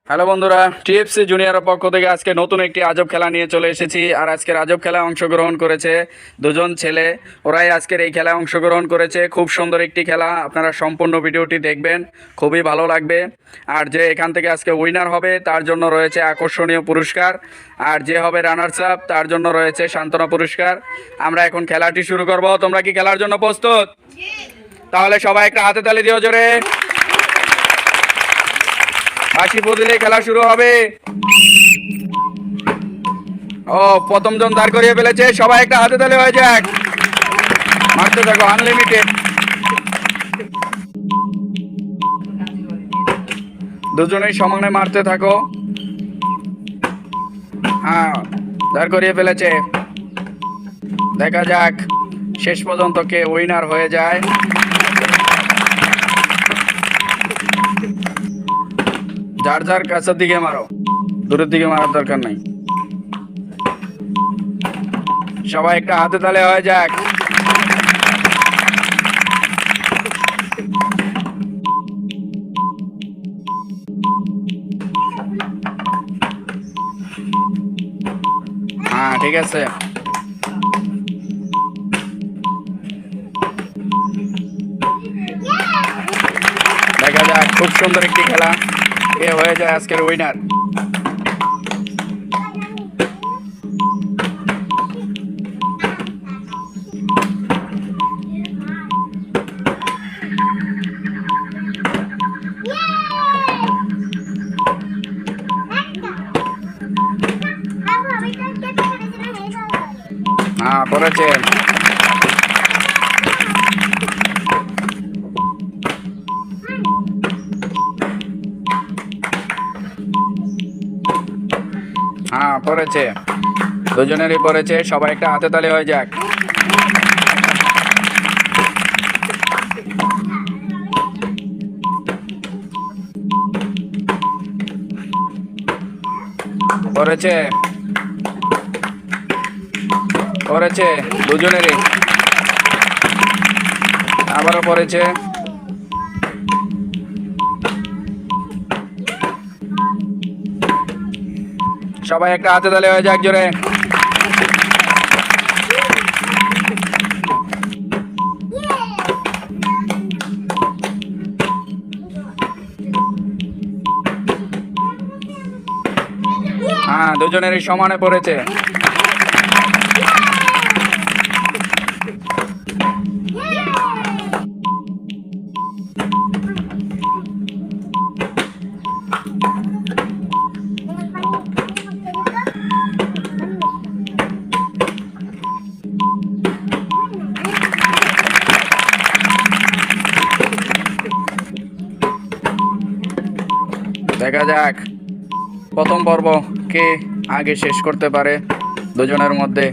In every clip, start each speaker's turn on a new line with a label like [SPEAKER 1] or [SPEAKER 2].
[SPEAKER 1] Hello বন্ধুরা, TFC জুনিয়রের পক্ষ থেকে আজকে নতুন একটি আজব খেলা নিয়ে চলে এসেছি। আর আজকের আজব খেলায় অংশগ্রহণ করেছে দুজন ছেলে। ওরাই আজকের এই খেলায় অংশগ্রহণ করেছে। খুব সুন্দর একটি খেলা, আপনারা সম্পূর্ণ ভিডিওটি দেখবেন, খুবই ভালো লাগবে। আর যে এখান থেকে আজকে উইনার হবে তার জন্য রয়েছে আকর্ষণীয় পুরস্কার, আর যে হবে রানার্স আপ তার জন্য রয়েছে সান্ত্বনা পুরস্কার। আমরা এখন খেলাটি শুরু করব। তোমরা কি খেলার জন্য প্রস্তুত? তাহলে সবাই একটা হাতে তালি দিও জোরে। বাঁশি দিলে খেলা শুরু হবে। ও, প্রথম জন দাঁড় করিয়ে ফেলেছে। সবাই একটা হাতে তালি হয়ে যাক। মারতে থাকো, আনলিমিটেড। দুজনেই সমানে মারতে থাকো। হ্যাঁ, দাঁড় করিয়ে ফেলেছে। দেখা যাক শেষ পর্যন্ত কে উইনার হয়ে যায়। যার যার কাছের দিকে মারো, দূরের দিকে মারার দরকার নাই। সবাই একটা হাতে তালে হয়ে যাক। হ্যাঁ, ঠিক আছে। দেখা যাক, খুব সুন্দর একটি খেলা, কে হয়ে যায় আজকের উইনার। হ্যাঁ, করেছে। হ্যাঁ, পড়েছে, দুজনেরই পড়েছে। সবাই একটা হাতে তালি হয়ে যাক। পড়েছে, পড়েছে দুজনেরই। আবারও পড়েছে। সবাই একটা হাতে তালি হয়ে যাক জোরে। হ্যাঁ, দুজনেরই সমানে পড়েছে। দেখা যাক প্রথম পর্ব কে আগে শেষ করতে পারে দুজনের মধ্যে।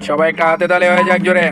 [SPEAKER 1] সবাই একটা হাতে তালি হয়ে যাক জোরে।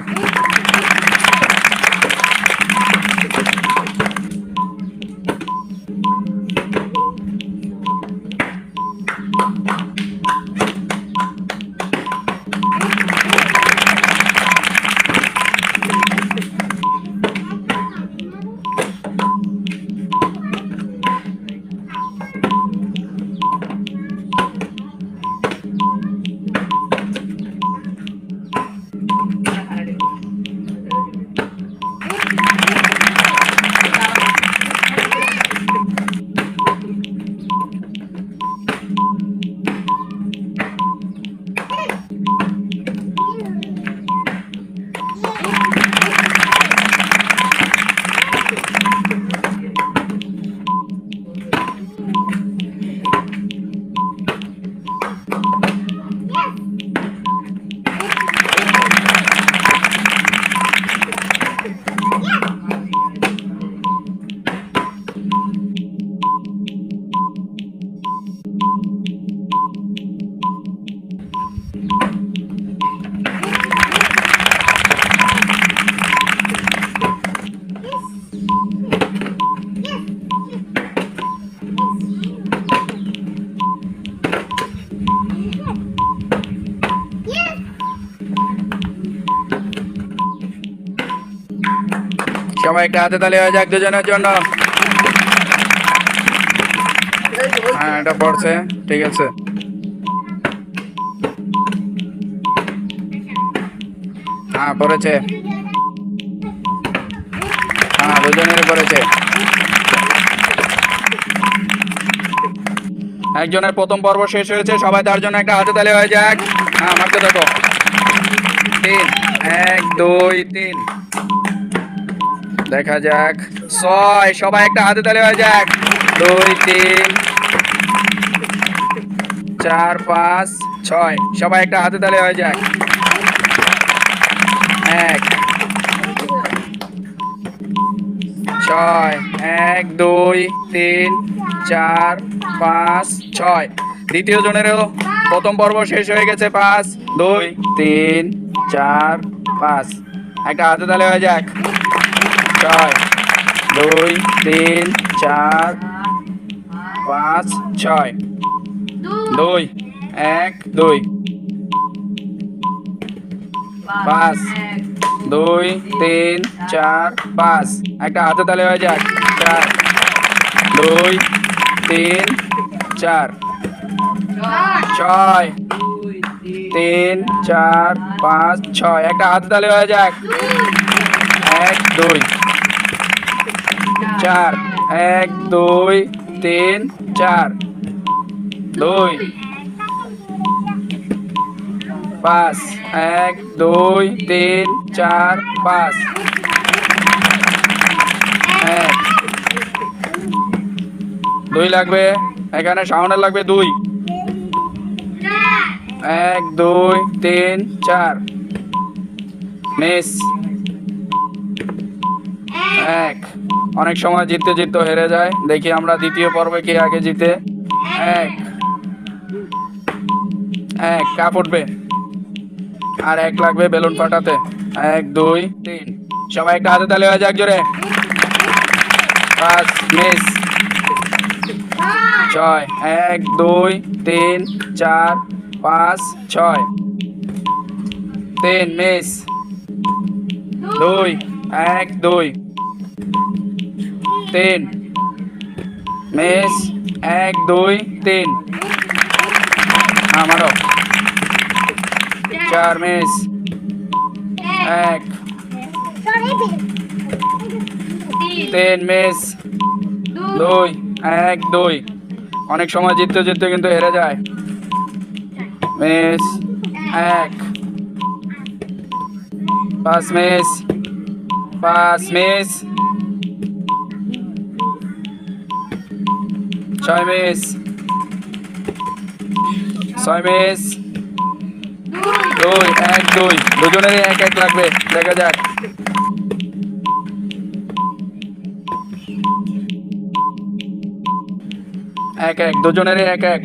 [SPEAKER 1] সবাই একটা হাতে তালি হয়ে যাক দুজনের জন্য। হ্যাঁ, এটা পড়ছে, ঠিক আছে। হ্যাঁ, পড়েছে। হ্যাঁ, দুজনেরই পড়েছে। একজনের প্রথম পর্ব শেষ হয়েছে, সবাই তার জন্য একটা হাতে তালি হয়ে যাক। হ্যাঁ, মারতে দেখো। 3, 1, 2, 3। দেখা যাক 6, সবাই একটা হাতে তালি হয়ে যাক। 2, 3, 4, 5, 6, সবাই একটা হাতে তালি হয়ে যাক। 1, 6, 1, 2, 3, 4, 5, 6। দ্বিতীয় জনেরও প্রথম পর্ব শেষ হয়ে গেছে। 5, 2, 3, 4, 5, একটা হাতে তালি হয়ে যাক। 6, 2, 3, 4, 5, 6, 2, 1, 2, 5, 2, 3, 4, 5, একটা হাতে তালি হয়ে যাক। 4, 2, 3, 4, 6, 3, 4, 5, 6, একটা হাতে তালি হয়ে যাক। 1, 2, 4, 1, 2, 3, 4, 2, 5, 1, 2, 3, 4, 5, 1, 2 লাগবে, এখানে সাউন্ডের লাগবে 2, 1, 2, 3, 4, মিস। 1, অনেক সময় জিততে জিততে হেরে যায়। দেখি আমরা দ্বিতীয় পর্বে কে আগে জিতে। 1, কাপ উঠবে, আর 1 লাগবে বেলুন ফাটাতে। 1, 2, 3, সবাই একটা হাতে তালি হয়ে যাক জোরে। 5, মিস। 6, 1, 2, 3, 4, 5, 6, 3, মিস। 2, 1, 2, 3, মিস। 1, 2, 3, আমারও 4, মিস। 1, 3, মিস। 2, 1, 2, অনেক সময় জিততে জিততে কিন্তু হেরে যায়। Miss. 1, 5, miss. 5, miss. 6, miss. 6, miss. 2, 1, 2, দুজনেরই 1, 1 লাগবে, দেখা যাক। 1, 1, দুজনেরই 1, 1,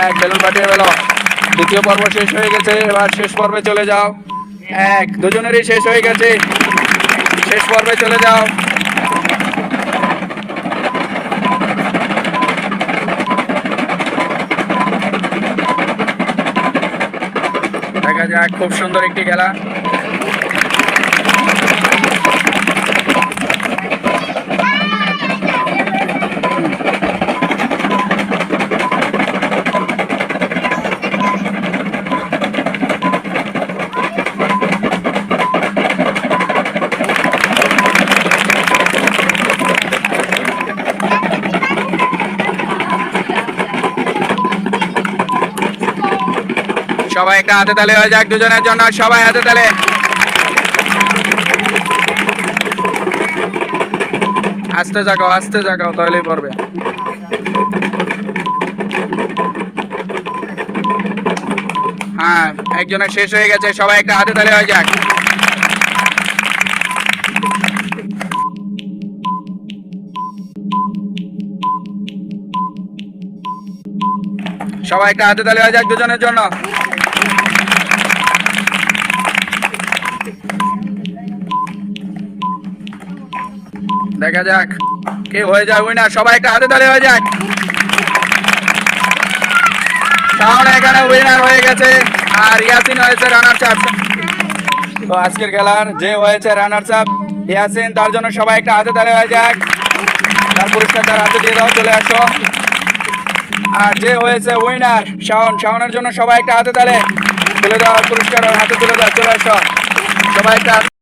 [SPEAKER 1] 1, বেলুন ফাটিয়ে ফেলো। দ্বিতীয় পর্ব শেষ হয়ে গেছে, এবার শেষ পর্বে চলে যাও। 1, দুজনেরই শেষ হয়ে গেছে, শেষ পর্বে চলে যাও। দেখা যাক, খুব সুন্দর একটি খেলা। সবাই একটা হাতে তালি হয়ে যাক দুজনের জন্য, সবাই হাতে তালি। আস্তে জাগাও তাহলেই পড়বে। হ্যাঁ, একজনের শেষ হয়ে গেছে, সবাই একটা হাতে তালি হয়ে যাক। সবাই একটা হাতে তালি হয়ে যাক দুজনের জন্য। দেখা যাক কে হয়ে যায় উইনার। সবাই একটা হাতে তালি হয়ে যাক। শাওন এখানে উইনার হয়ে গেছে আর ইয়াসিন হয়েছে রানার্স আপ। তো আজকের খেলার যে হয়েছে রানার্স আপ ইয়াসিন, তার জন্য সবাই একটা হাতে তালি হয়ে যাক। তার পুরস্কার তার হাতে দিয়ে দাও, চলে আসো। আর যে হয়েছে উইনার শাওন, শাওনের জন্য সবাই একটা হাতে তালে তুলে দাও, পুরস্কার ওর হাতে তুলে দাও, চলে আসো সবাই একটা